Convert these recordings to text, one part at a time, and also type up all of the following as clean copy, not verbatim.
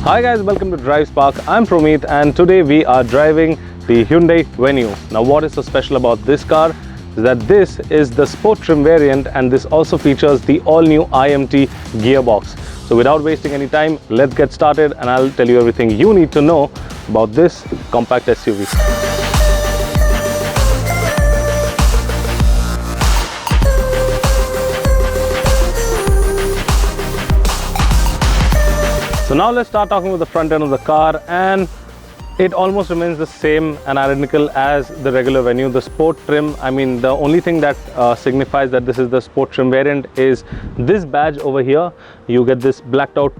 Hi guys, welcome to Drive Spark. I'm Promeet and today we are driving the Hyundai Venue. Now what is so special about this car is that this is the sport trim variant and this also features the all-new IMT gearbox. So without wasting any time, let's get started and I'll tell you everything you need to know about this compact SUV. So now let's start talking about the front end of the car, and it almost remains the same and identical as the regular Venue. The sport trim, I mean the only thing that signifies that this is the sport trim variant is this badge over here. You get this blacked out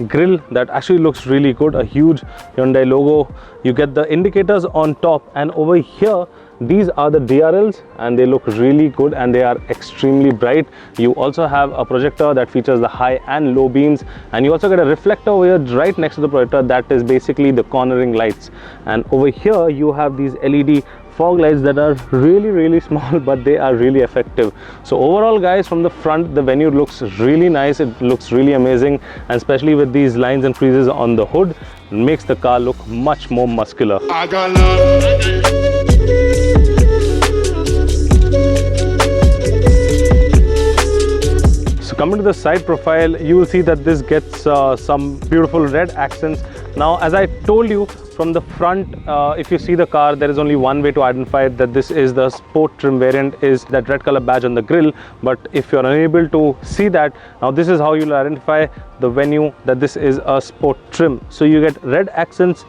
grille that actually looks really good, a huge Hyundai logo. You get the indicators on top, and over here these are the DRLs and they look really good and they are extremely bright. You also have a projector that features the high and low beams, and you also get a reflector over here right next to the projector that is basically the cornering lights. And over here you have these LED fog lights that are really small, but they are really effective. So overall guys, from the front the Venue looks really nice, it looks really amazing, and especially with these lines and friezes on the hood, it makes the car look much more muscular. I got love. So coming to the side profile, you will see that this gets some beautiful red accents. Now as I told you, from the front, if you see the car, there is only one way to identify it, that this is the sport trim variant, is that red color badge on the grille. But if you're unable to see that, now this is how you'll identify the Venue, that this is a sport trim. So you get red accents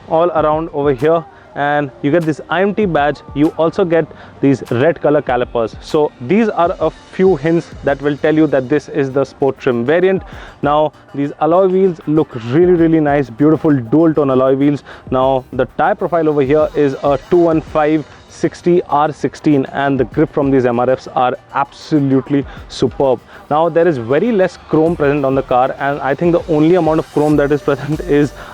all around over here, and you get this IMT badge. You also get these red color calipers. So these are a few hints that will tell you that this is the sport trim variant. Now these alloy wheels look really nice, beautiful dual tone alloy wheels. Now the tire profile over here is a 215/60 R16 and the grip from these MRFs are absolutely superb. Now there is very less chrome present on the car, and I think the only amount of chrome that is present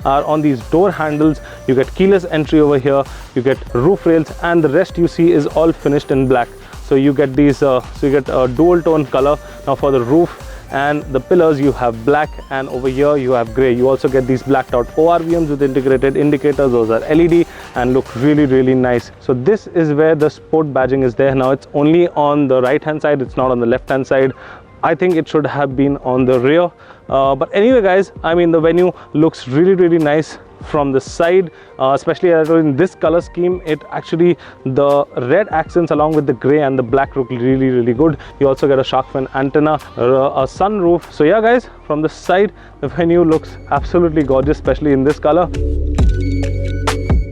are on these door handles. You get keyless entry over here, you get roof rails, and the rest you see is all finished in black. So you get these so you get a dual tone color. Now for the roof and the pillars you have black, and over here you have gray. You also get these blacked out ORVMs with integrated indicators. Those are LED and look really nice. So this is where the sport badging is there. Now it's only on the right hand side, it's not on the left hand side. I think it should have been on the rear, but anyway guys, I mean the Venue looks really nice from the side, especially in this color scheme. It actually, the red accents along with the gray and the black look really good. You also get a shark fin antenna, a sunroof. So yeah guys, from the side the Venue looks absolutely gorgeous, especially in this color.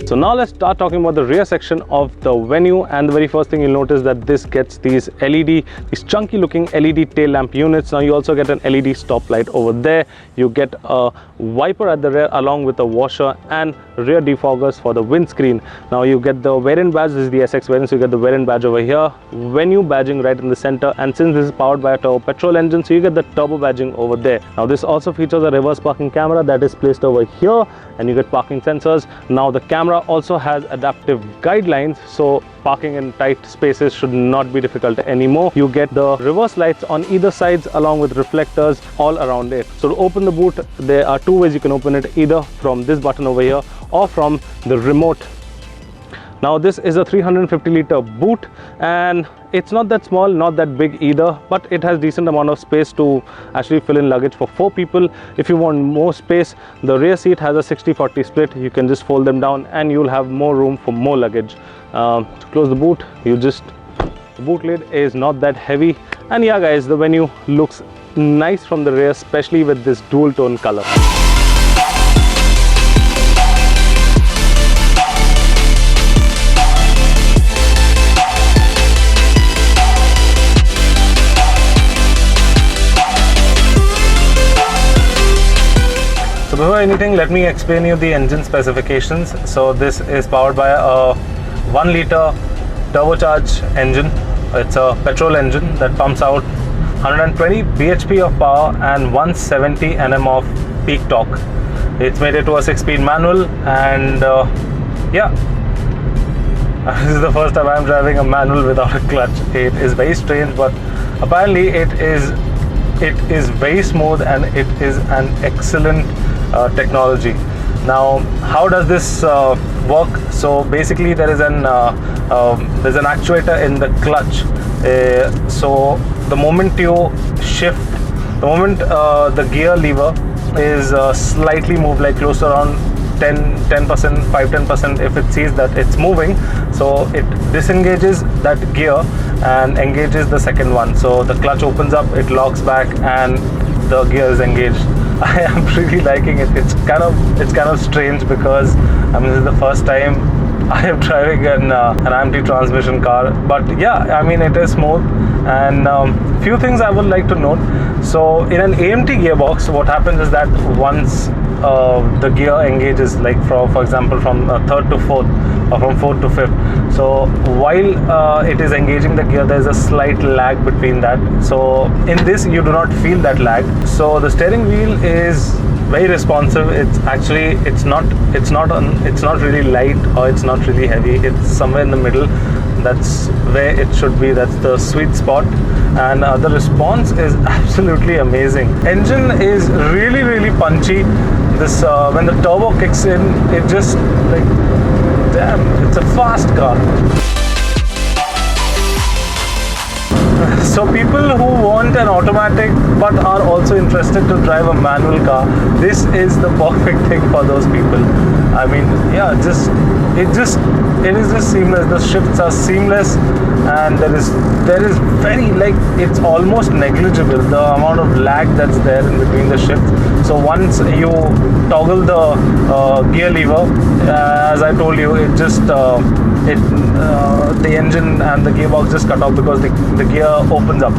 So now let's start talking about the rear section of the Venue, and the very first thing you'll notice that this gets these chunky looking LED tail lamp units. Now you also get an LED stop light over there. You get a wiper at the rear along with a washer and rear defoggers for the windscreen. Now you get the variant badge. This is the SX variant, so you get the variant badge over here, Venue badging right in the center, and since this is powered by a turbo petrol engine, so you get the turbo badging over there. Now this also features a reverse parking camera that is placed over here, and you get parking sensors. Now the camera also has adaptive guidelines, so parking in tight spaces should not be difficult anymore. You get the reverse lights on either sides along with reflectors all around it. So to open the boot, there are two ways you can open it, either from this button over here or from the remote. Now this is a 350 liter boot, and it's not that small, not that big either, but it has decent amount of space to actually fill in luggage for 4 people. If you want more space, the rear seat has a 60/40 split. You can just fold them down and you'll have more room for more luggage. To close the boot, the boot lid is not that heavy, and yeah guys, the Venue looks nice from the rear, especially with this dual tone color. So before anything, let me explain you the engine specifications. So this is powered by a 1 liter turbocharged engine. It's a petrol engine that pumps out 120 bhp of power and 170 Nm of peak torque. It's made it to a 6-speed manual, and yeah, this is the first time I'm driving a manual without a clutch. It is very strange, but apparently it is very smooth and it is an excellent technology. Now, how does this work? So basically, there's an actuator in the clutch. So the moment you shift, the moment the gear lever is slightly moved, like close to around 10%, 5-10%, if it sees that it's moving, so it disengages that gear and engages the second one. So the clutch opens up, it locks back, and the gear is engaged. I am really liking it. It's kind of strange because I mean, this is the first time I am driving an IMT transmission car, but yeah, I mean, it is smooth. And few things I would like to note. So in an AMT gearbox, what happens is that once the gear engages, like for example from third to fourth or from fourth to fifth, so while it is engaging the gear, there is a slight lag between that. So in this, you do not feel that lag. So the steering wheel is very responsive. It's not really light or it's not really heavy. It's somewhere in the middle. That's where it should be. That's the sweet spot. And the response is absolutely amazing. Engine is really punchy. This when the turbo kicks in, it just like, damn, it's a fast car. So people who want an automatic but are also interested to drive a manual car, this is the perfect thing for those people. I mean, yeah, it is just seamless. The shifts are seamless, and there is very, like, it's almost negligible, the amount of lag that's there in between the shifts. So once you toggle the gear lever, as I told you, it just the engine and the gearbox just cut off because the gear opens up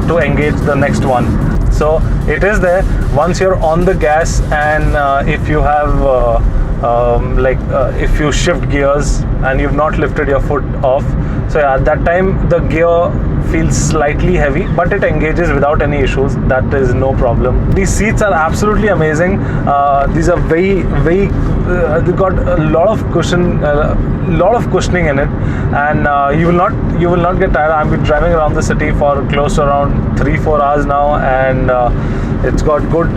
to engage the next one. So it is there. Once you're on the gas, and if you have if you shift gears and you've not lifted your foot off, so yeah, at that time the gear feels slightly heavy, but it engages without any issues. That is no problem. These seats are absolutely amazing. These are very they've got a lot of cushioning in it, and you will not get tired. I've been driving around the city for close to around 3-4 hours now, and it's got good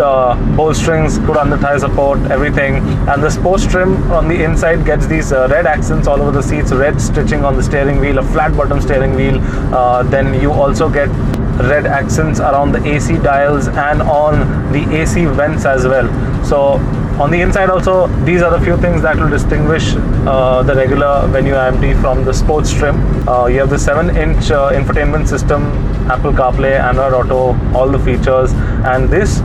bolsterings, good under thigh support, everything. And the sports trim on the inside gets these red accents all over the seats, red stitching on the steering wheel, a flat bottom steering wheel. Then you also get red accents around the AC dials and on the AC vents as well. So on the inside also, these are the few things that will distinguish the regular Venue IMT from the sports trim. You have the 7-inch infotainment system, Apple CarPlay, Android Auto, all the features. And this,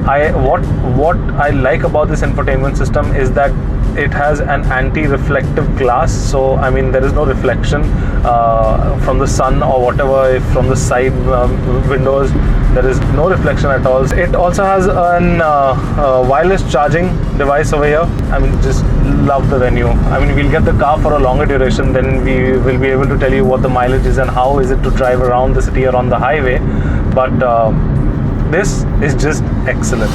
what I like about this infotainment system is that it has an anti-reflective glass. So I mean, there is no reflection from the sun or whatever. If from the side windows, there is no reflection at all. It also has an wireless charging device over here. I mean, just love the Venue. I mean, we'll get the car for a longer duration, then we will be able to tell you what the mileage is and how is it to drive around the city or on the highway. But this is just excellent.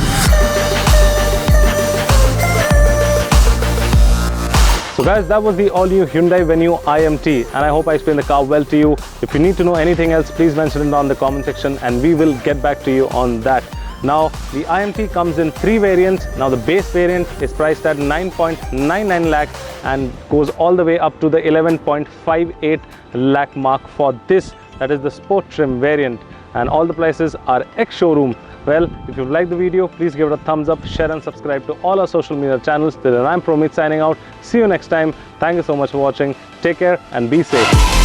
So guys, that was the all-new Hyundai Venue IMT, and I hope I explained the car well to you. If you need to know anything else, please mention it down in the comment section and we will get back to you on that. Now, the IMT comes in 3 variants. Now, the base variant is priced at 9.99 lakh and goes all the way up to the 11.58 lakh mark for this. That is the sport trim variant, and all the prices are ex-showroom. Well, if you've liked the video, please give it a thumbs up, share and subscribe to all our social media channels. Till then, I'm Promit signing out. See you next time. Thank you so much for watching. Take care and be safe.